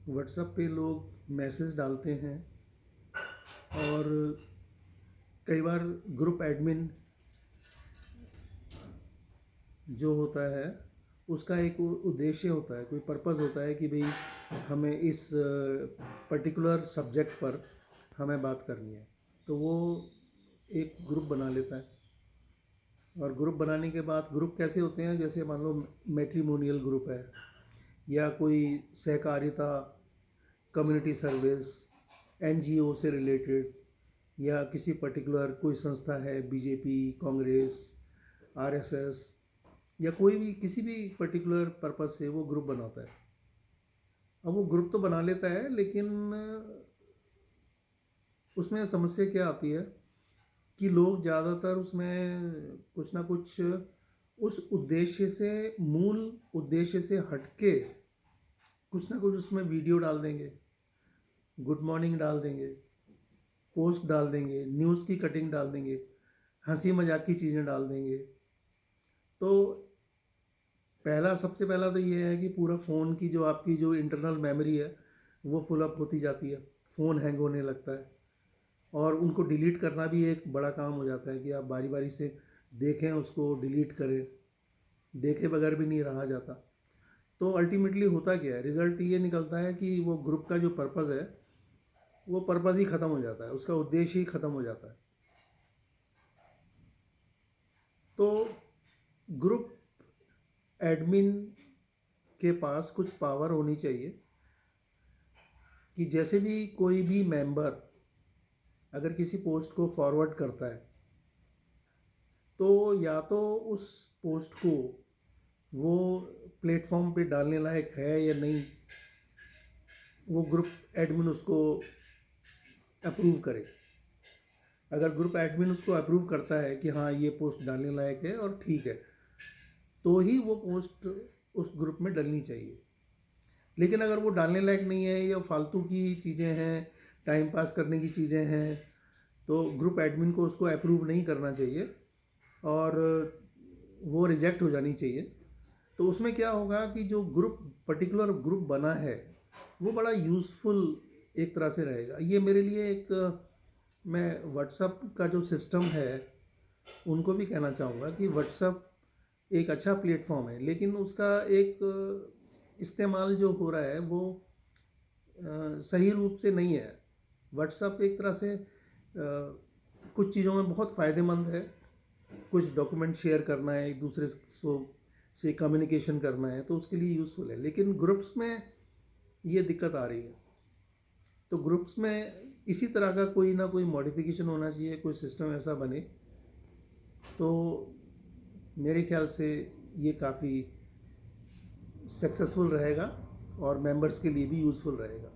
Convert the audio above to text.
WhatsApp पे लोग message डालते हैं और कई बार ग्रुप एडमिन जो होता है उसका एक उद्देश्य होता है, कोई पर्पज़ होता है कि भाई हमें इस पर्टिकुलर सब्जेक्ट पर हमें बात करनी है, तो वो एक ग्रुप बना लेता है। और ग्रुप बनाने के बाद ग्रुप कैसे होते हैं, जैसे मान लो मैट्रिमोनियल ग्रुप है या कोई सहकारिता, कम्युनिटी सर्विस, एनजीओ से रिलेटेड, या किसी पर्टिकुलर कोई संस्था है, बीजेपी, कांग्रेस, आरएसएस, या कोई भी किसी भी पर्टिकुलर पर्पज़ से वो ग्रुप बनाता है। अब वो ग्रुप तो बना लेता है, लेकिन उसमें समस्या क्या आती है कि लोग ज़्यादातर उसमें कुछ ना कुछ उस उद्देश्य से, मूल उद्देश्य से हटके कुछ ना कुछ उसमें वीडियो डाल देंगे, गुड मॉर्निंग डाल देंगे, पोस्ट डाल देंगे, न्यूज़ की कटिंग डाल देंगे, हंसी मजाक की चीज़ें डाल देंगे। तो सबसे पहला तो ये है कि पूरा फ़ोन की जो आपकी जो इंटरनल मेमोरी है वो फुल अप होती जाती है, फ़ोन हैंग होने लगता है, और उनको डिलीट करना भी एक बड़ा काम हो जाता है कि आप बारी बारी से देखें, उसको डिलीट करें, देखे बगैर भी नहीं रहा जाता। तो अल्टीमेटली होता क्या है, रिज़ल्ट ये निकलता है कि वो ग्रुप का जो पर्पज़ है वो पर्पज़ ही ख़त्म हो जाता है, उसका उद्देश्य ही ख़त्म हो जाता है। तो ग्रुप एडमिन के पास कुछ पावर होनी चाहिए कि जैसे भी कोई भी मेंबर अगर किसी पोस्ट को फॉरवर्ड करता है, तो या तो उस पोस्ट को वो प्लेटफॉर्म पे डालने लायक है या नहीं, वो ग्रुप एडमिन उसको अप्रूव करे। अगर ग्रुप एडमिन उसको अप्रूव करता है कि हाँ ये पोस्ट डालने लायक है और ठीक है, तो ही वो पोस्ट उस ग्रुप में डलनी चाहिए। लेकिन अगर वो डालने लायक नहीं है या फालतू की चीज़ें हैं, टाइम पास करने की चीज़ें हैं, तो ग्रुप एडमिन को उसको अप्रूव नहीं करना चाहिए और वो रिजेक्ट हो जानी चाहिए। तो उसमें क्या होगा कि जो ग्रुप, पर्टिकुलर ग्रुप बना है, वो बड़ा यूज़फुल एक तरह से रहेगा। ये मेरे लिए एक, मैं व्हाट्सअप का जो सिस्टम है उनको भी कहना चाहूँगा कि व्हाट्सअप एक अच्छा प्लेटफॉर्म है, लेकिन उसका एक इस्तेमाल जो हो रहा है वो सही रूप से नहीं है। व्हाट्सअप एक तरह से कुछ चीज़ों में बहुत फ़ायदेमंद है, कुछ डॉक्यूमेंट शेयर करना है, एक दूसरे से कम्युनिकेशन करना है, तो उसके लिए यूज़फुल है। लेकिन ग्रुप्स में ये दिक्कत आ रही है। तो ग्रुप्स में इसी तरह का कोई ना कोई मॉडिफिकेशन होना चाहिए, कोई सिस्टम ऐसा बने, तो मेरे ख्याल से ये काफ़ी सक्सेसफुल रहेगा और मेंबर्स के लिए भी यूज़फुल रहेगा।